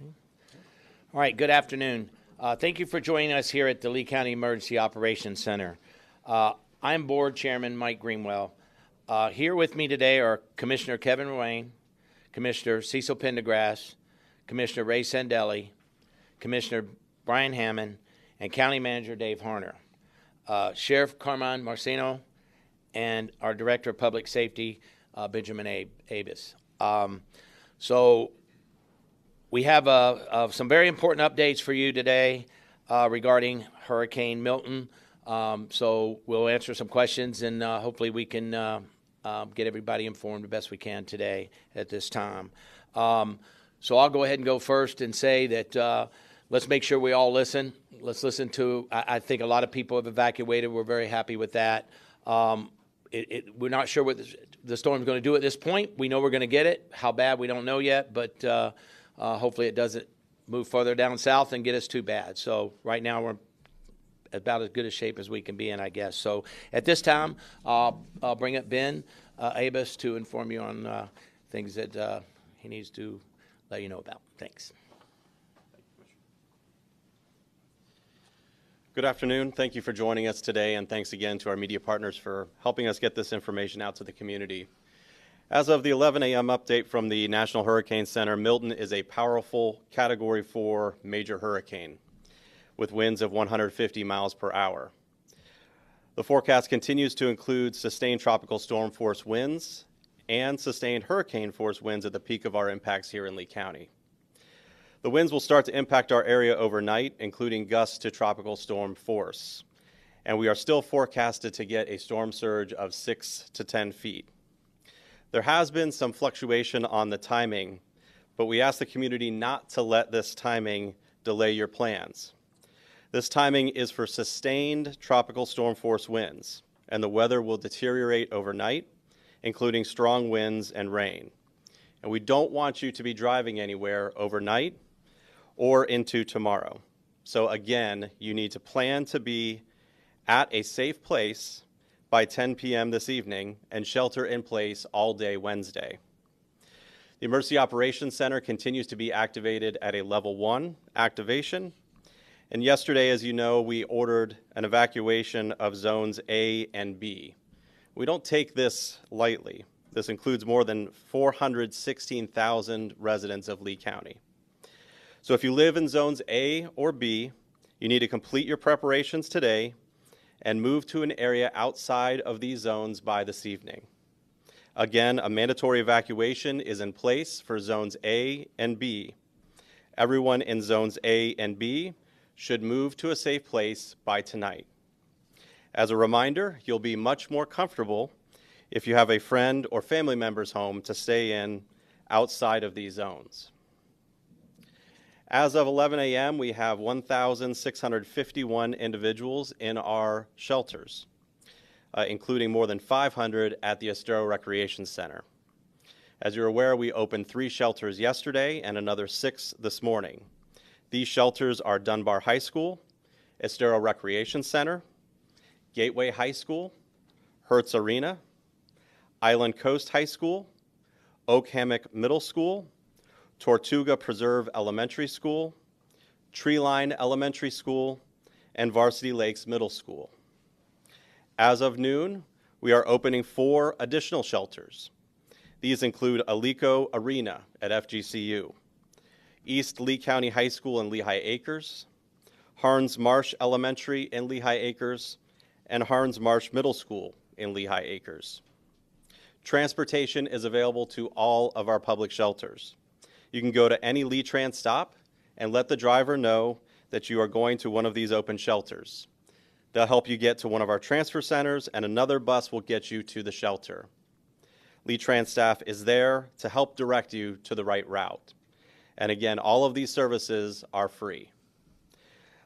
All right, good afternoon. Thank you for joining us here at the Lee County Emergency Operations Center. I'm Board Chairman Mike Greenwell. Here with me today are Commissioner Kevin Ruane, Commissioner Cecil Pendergrass, Commissioner Ray Sandelli, Commissioner Brian Hammond, and County Manager Dave Harner. Sheriff Carmine Marcino, and our Director of Public Safety, Benjamin Abis. So we have some very important updates for you today regarding Hurricane Milton. So we'll answer some questions, and hopefully we can get everybody informed the best we can today at this time. So I'll go ahead and go first and say that let's make sure we all listen. Let's listen to, I think a lot of people have evacuated. We're very happy with that. We're not sure what the storm's going to do at this point. We know we're going to get it. How bad, we don't know yet, but hopefully it doesn't move further down south and get us too bad. So right now we're about as good a shape as we can be in, I guess. So at this time, I'll bring up Ben Abis to inform you on things that he needs to let you know about. Thanks. Good afternoon. Thank you for joining us today, and thanks again to our media partners for helping us get this information out to the community. As of the 11 a.m. update from the National Hurricane Center, Milton is a powerful Category 4 major hurricane with winds of 150 miles per hour. The forecast continues to include sustained tropical storm force winds and sustained hurricane force winds at the peak of our impacts here in Lee County. The winds will start to impact our area overnight, including gusts to tropical storm force. And we are still forecasted to get a storm surge of 6 to 10 feet. There has been some fluctuation on the timing, but we ask the community not to let this timing delay your plans. This timing is for sustained tropical storm force winds, and the weather will deteriorate overnight, including strong winds and rain. And we don't want you to be driving anywhere overnight or into tomorrow. So again, you need to plan to be at a safe place by 10 p.m. this evening and shelter in place all day Wednesday. The Emergency Operations Center continues to be activated at a level 1 activation. And yesterday, as you know, we ordered an evacuation of zones A and B. We don't take this lightly. This includes more than 416,000 residents of Lee County. So if you live in zones A or B, you need to complete your preparations today and move to an area outside of these zones by this evening. Again, a mandatory evacuation is in place for zones A and B. Everyone in zones A and B should move to a safe place by tonight. As a reminder, you'll be much more comfortable if you have a friend or family member's home to stay in outside of these zones. As of 11 a.m., we have 1,651 individuals in our shelters, including more than 500 at the Estero Recreation Center. As you're aware, we opened 3 shelters yesterday and another 6 this morning. These shelters are Dunbar High School, Estero Recreation Center, Gateway High School, Hertz Arena, Island Coast High School, Oak Hammock Middle School, Tortuga Preserve Elementary School, Treeline Elementary School, and Varsity Lakes Middle School. As of noon, we are opening 4 additional shelters. These include Alico Arena at FGCU, East Lee County High School in Lehigh Acres, Harns Marsh Elementary in Lehigh Acres, and Harns Marsh Middle School in Lehigh Acres. Transportation is available to all of our public shelters. You can go to any Lee Trans stop and let the driver know that you are going to one of these open shelters. They'll help you get to one of our transfer centers, and another bus will get you to the shelter. Lee Trans staff is there to help direct you to the right route. And again, all of these services are free.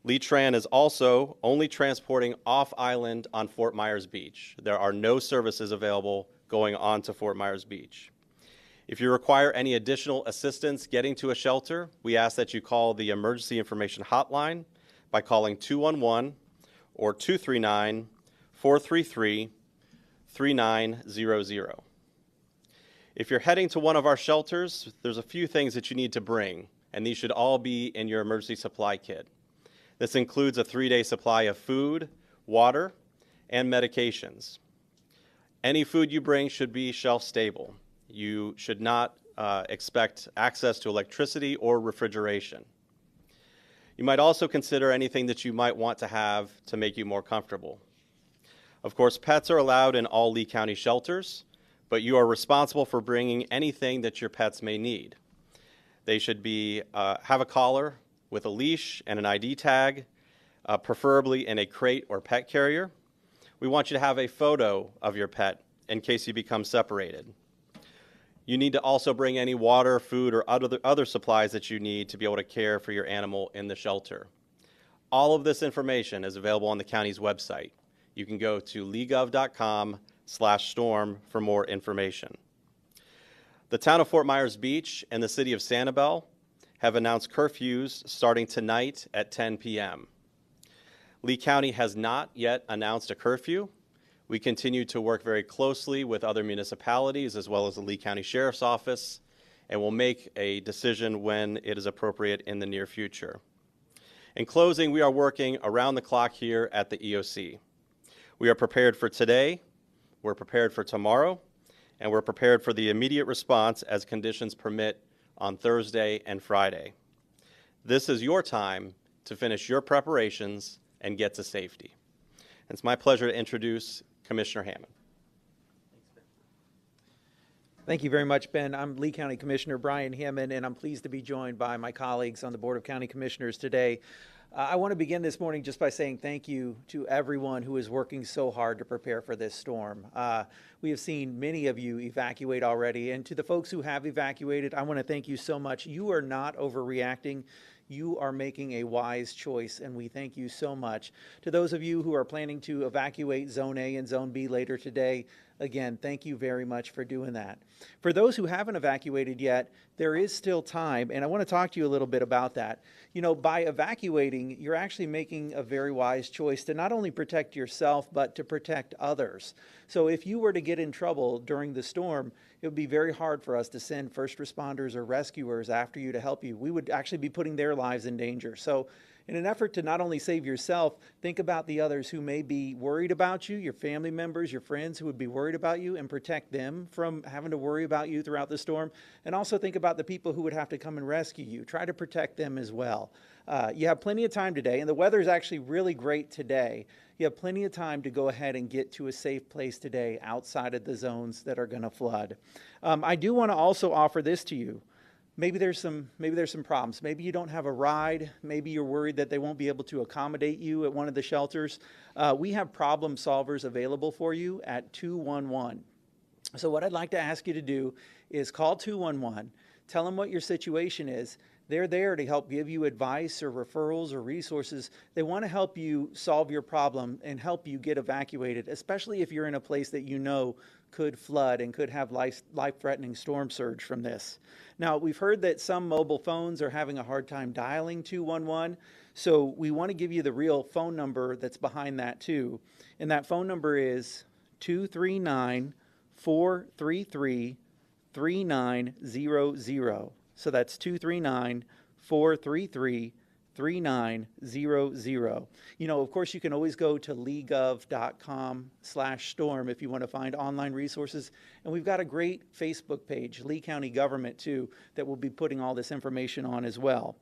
Lee Tran is also only transporting off-island on Fort Myers Beach. There are no services available going on to Fort Myers Beach. If you require any additional assistance getting to a shelter, we ask that you call the Emergency Information Hotline by calling 211 or 239-433-3900. If you're heading to one of our shelters, there's a few things that you need to bring and these should all be in your emergency supply kit. This includes a 3-day supply of food, water, and medications. Any food you bring should be shelf stable. You should not expect access to electricity or refrigeration. You might also consider anything that you might want to have to make you more comfortable. Of course, pets are allowed in all Lee County shelters, but you are responsible for bringing anything that your pets may need. They should have a collar with a leash and an ID tag, preferably in a crate or pet carrier. We want you to have a photo of your pet in case you become separated. You need to also bring any water, food, or other supplies that you need to be able to care for your animal in the shelter. All of this information is available on the county's website. You can go to leegov.com/storm for more information. The town of Fort Myers Beach and the city of Sanibel have announced curfews starting tonight at 10 p.m. Lee County has not yet announced a curfew. We continue to work very closely with other municipalities as well as the Lee County Sheriff's Office, and will make a decision when it is appropriate in the near future. In closing, we are working around the clock here at the EOC. We are prepared for today, we're prepared for tomorrow, and we're prepared for the immediate response as conditions permit on Thursday and Friday. This is your time to finish your preparations and get to safety. It's my pleasure to introduce Commissioner Hammond. Thank you very much, Ben. I'm Lee County Commissioner Brian Hammond, and I'm pleased to be joined by my colleagues on the Board of County Commissioners today. I want to begin this morning just by saying thank you to everyone who is working so hard to prepare for this storm. We have seen many of you evacuate already, and to the folks who have evacuated, I want to thank you so much. You are not overreacting. You are making a wise choice, and we thank you so much. To those of you who are planning to evacuate Zone A and Zone B later today, again, thank you very much for doing that. For those who haven't evacuated yet, there is still time, and I want to talk to you a little bit about that. You know, by evacuating, you're actually making a very wise choice to not only protect yourself, but to protect others. So if you were to get in trouble during the storm, it would be very hard for us to send first responders or rescuers after you to help you. We would actually be putting their lives in danger. So in an effort to not only save yourself, think about the others who may be worried about you, your family members, your friends who would be worried about you, and protect them from having to worry about you throughout the storm. And also think about the people who would have to come and rescue you. Try to protect them as well. You have plenty of time today, and the weather is actually really great today. You have plenty of time to go ahead and get to a safe place today outside of the zones that are going to flood. I do want to also offer this to you. Maybe there's some problems. Maybe you don't have a ride. Maybe you're worried that they won't be able to accommodate you at one of the shelters. We have problem solvers available for you at 211. So what I'd like to ask you to do is call 211, tell them what your situation is. They're there to help give you advice or referrals or resources. They want to help you solve your problem and help you get evacuated, especially if you're in a place that you know could flood and could have life-threatening storm surge from this. Now, we've heard that some mobile phones are having a hard time dialing 211, so we want to give you the real phone number that's behind that too. And that phone number is 239-433-3900. So that's 239-433-3900. You know, of course, you can always go to leegov.com/storm if you want to find online resources. And we've got a great Facebook page, Lee County Government, too, that we'll be putting all this information on as well.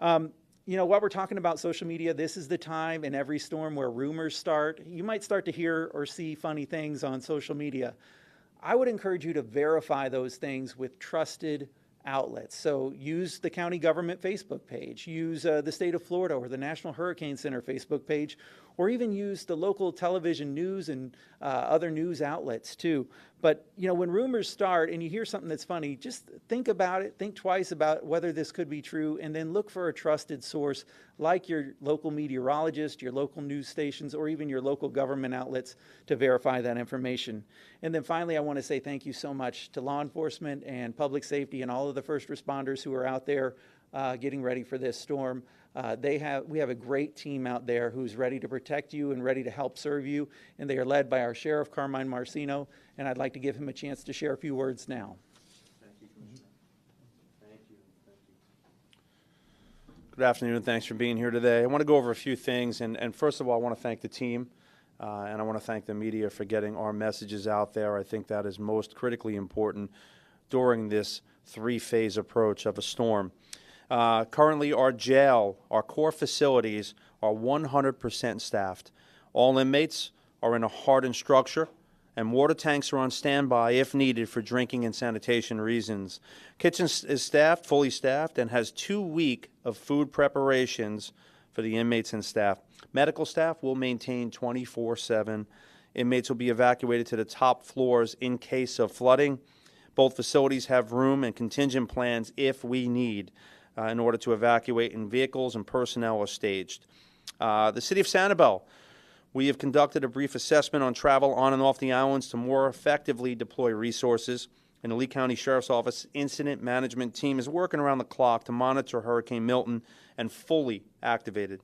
You know, while we're talking about social media, this is the time in every storm where rumors start. You might start to hear or see funny things on social media. I would encourage you to verify those things with trusted outlets. So use the county government Facebook page, use the state of Florida or the National Hurricane Center Facebook page, or even use the local television news and other news outlets too. But you know, when rumors start and you hear something that's funny, just think about it, think twice about whether this could be true, and then look for a trusted source like your local meteorologist, your local news stations, or even your local government outlets to verify that information. And then finally, I want to say thank you so much to law enforcement and public safety and all of the first responders who are out there getting ready for this storm. We have a great team out there who's ready to protect you and ready to help serve you, and they are led by our Sheriff, Carmine Marcino, and I'd like to give him a chance to share a few words now. Thank you, Commissioner. Thank you. Good afternoon, and thanks for being here today. I want to go over a few things, and first of all, I want to thank the team, and I want to thank the media for getting our messages out there. I think that is most critically important during this three-phase approach of a storm. Currently, our jail, our core facilities are 100% staffed. All inmates are in a hardened structure, and water tanks are on standby if needed for drinking and sanitation reasons. Kitchen is staffed, fully staffed, and has 2 weeks of food preparations for the inmates and staff. Medical staff will maintain 24/7. Inmates will be evacuated to the top floors in case of flooding. Both facilities have room and contingent plans if we need in order to evacuate, and vehicles and personnel are staged. The City of Sanibel, we have conducted a brief assessment on travel on and off the islands to more effectively deploy resources, and the Lee County Sheriff's Office Incident Management Team is working around the clock to monitor Hurricane Milton and fully activated.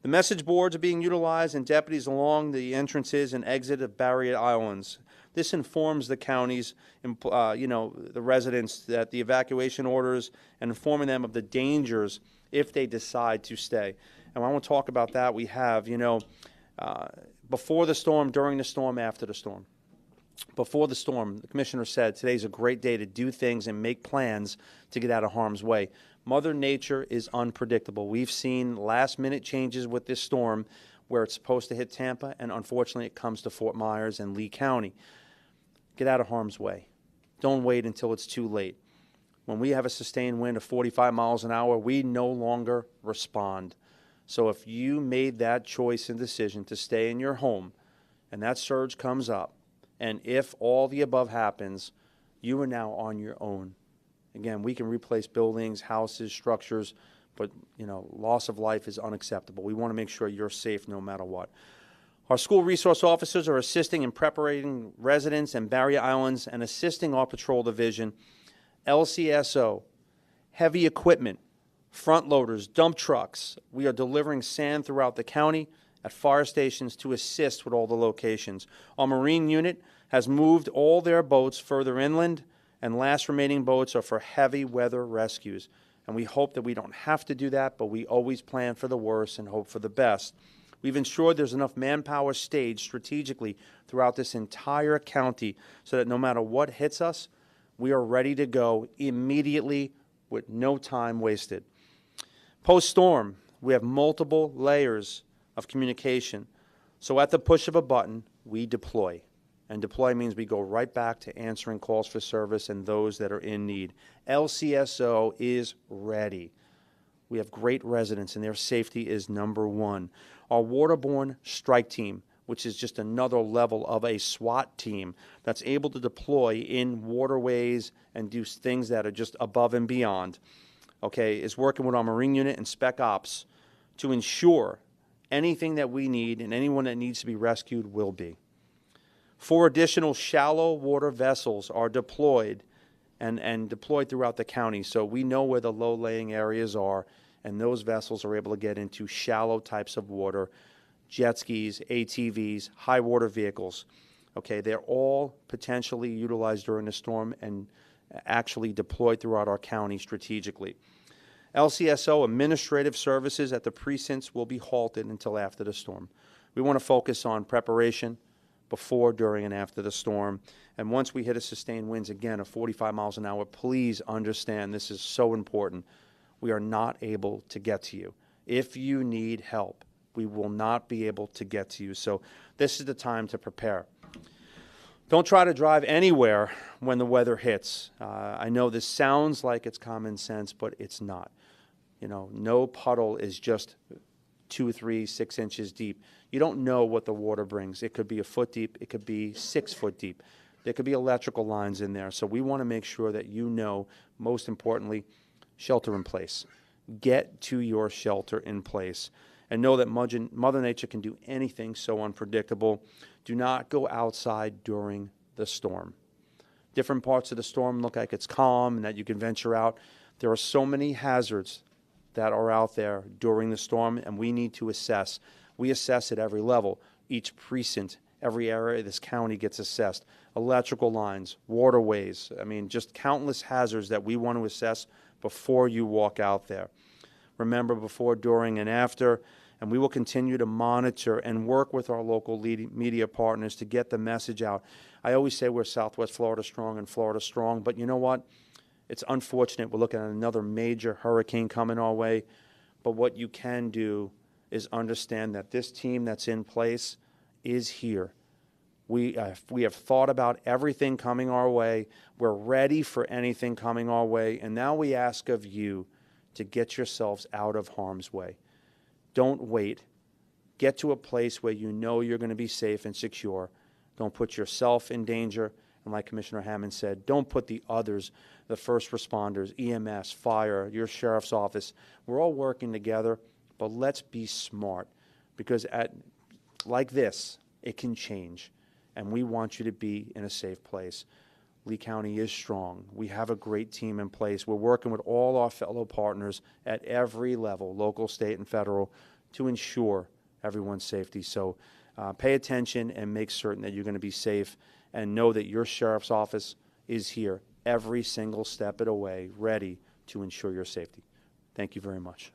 The message boards are being utilized, and deputies along the entrances and exit of barrier islands. This informs the counties, the residents, that the evacuation orders, and informing them of the dangers if they decide to stay. And I want to talk about that. We have, before the storm, during the storm, after the storm. Before the storm, the commissioner said today's a great day to do things and make plans to get out of harm's way. Mother Nature is unpredictable. We've seen last-minute changes with this storm where it's supposed to hit Tampa, and unfortunately it comes to Fort Myers and Lee County. Get out of harm's way. Don't wait until it's too late. When we have a sustained wind of 45 miles an hour, we no longer respond. So if you made that choice and decision to stay in your home and that surge comes up, and if all the above happens, you are now on your own. Again, we can replace buildings, houses, structures, but loss of life is unacceptable. We want to make sure you're safe no matter what. Our school resource officers are assisting in preparing residents and barrier islands and assisting our patrol division. LCSO, heavy equipment, front loaders, dump trucks. We are delivering sand throughout the county at fire stations to assist with all the locations. Our Marine unit has moved all their boats further inland, and last remaining boats are for heavy weather rescues. And we hope that we don't have to do that, but we always plan for the worst and hope for the best. We've ensured there's enough manpower staged strategically throughout this entire county so that no matter what hits us, we are ready to go immediately with no time wasted. Post-storm, we have multiple layers of communication. So at the push of a button, we deploy. And deploy means we go right back to answering calls for service and those that are in need. LCSO is ready. We have great residents, and their safety is number one. Our waterborne strike team, which is just another level of a SWAT team that's able to deploy in waterways and do things that are just above and beyond, is working with our Marine unit and Spec Ops to ensure anything that we need and anyone that needs to be rescued will be. 4 additional shallow water vessels are deployed and deployed throughout the county, so we know where the low-laying areas are, and those vessels are able to get into shallow types of water, jet skis, ATVs, high water vehicles. They're all potentially utilized during the storm and actually deployed throughout our county strategically. LCSO administrative services at the precincts will be halted until after the storm. We want to focus on preparation before, during, and after the storm. And once we hit a sustained winds again of 45 miles an hour, please understand this is so important. We are not able to get to you. If you need help, we will not be able to get to you. So this is the time to prepare. Don't try to drive anywhere when the weather hits. I know this sounds like it's common sense, but it's not. No puddle is just 2, 3, 6 inches deep. You don't know what the water brings. It could be a foot deep. It could be 6 foot deep. There could be electrical lines in there. So we want to make sure that most importantly, shelter in place. Get to your shelter in place. And know that Mother Nature can do anything so unpredictable. Do not go outside during the storm. Different parts of the storm look like it's calm and that you can venture out. There are so many hazards that are out there during the storm, and we need to assess. We assess at every level. Each precinct, every area of this county gets assessed. Electrical lines, waterways, just countless hazards that we want to assess before you walk out there. remember, before, during, and after. And we will continue to monitor and work with our local media partners to get the message out. I always say we're Southwest Florida strong and Florida strong, but you know what? It's unfortunate we're looking at another major hurricane coming our way. But what you can do is understand that this team that's in place is here. We have thought about everything coming our way. We're ready for anything coming our way. And now we ask of you to get yourselves out of harm's way. Don't wait. Get to a place where you know you're going to be safe and secure. Don't put yourself in danger. And like Commissioner Hammond said, don't put the others, the first responders, EMS, fire, your sheriff's office. We're all working together, but let's be smart, because like this, it can change. And we want you to be in a safe place. Lee County is strong. We have a great team in place. We're working with all our fellow partners at every level, local, state, and federal, to ensure everyone's safety. So pay attention and make certain that you're going to be safe, and know that your sheriff's office is here every single step of the way, ready to ensure your safety. Thank you very much.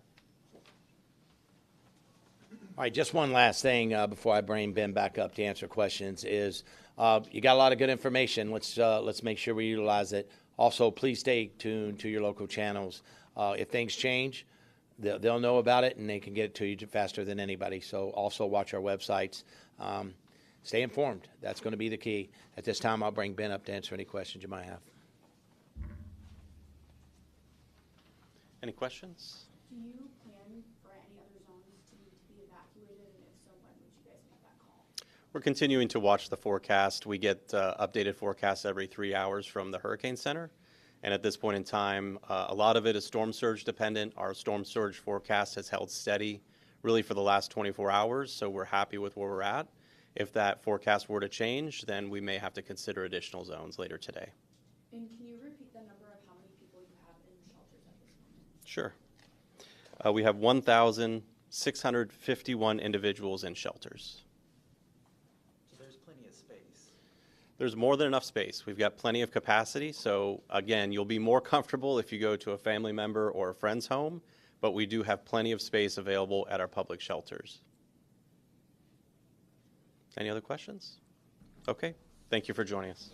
All right, just one last thing before I bring Ben back up to answer questions is you got a lot of good information. Let's make sure we utilize it. Also, please stay tuned to your local channels. If things change, they'll know about it, and they can get it to you faster than anybody. So also watch our websites. Stay informed. That's going to be the key. At this time, I'll bring Ben up to answer any questions you might have. Any questions? Do you plan for any other zones to need to be evacuated, and if so, when would you guys make that call? We're continuing to watch the forecast. We get updated forecasts every 3 hours from the Hurricane Center. And at this point in time, a lot of it is storm surge dependent. Our storm surge forecast has held steady really for the last 24 hours, so we're happy with where we're at. If that forecast were to change, then we may have to consider additional zones later today. And can you repeat the number of how many people you have in shelters at this moment? Sure. We have 1,651 individuals in shelters. So there's plenty of space. There's more than enough space. We've got plenty of capacity. So again, you'll be more comfortable if you go to a family member or a friend's home, but we do have plenty of space available at our public shelters. Any other questions? Okay. Thank you for joining us.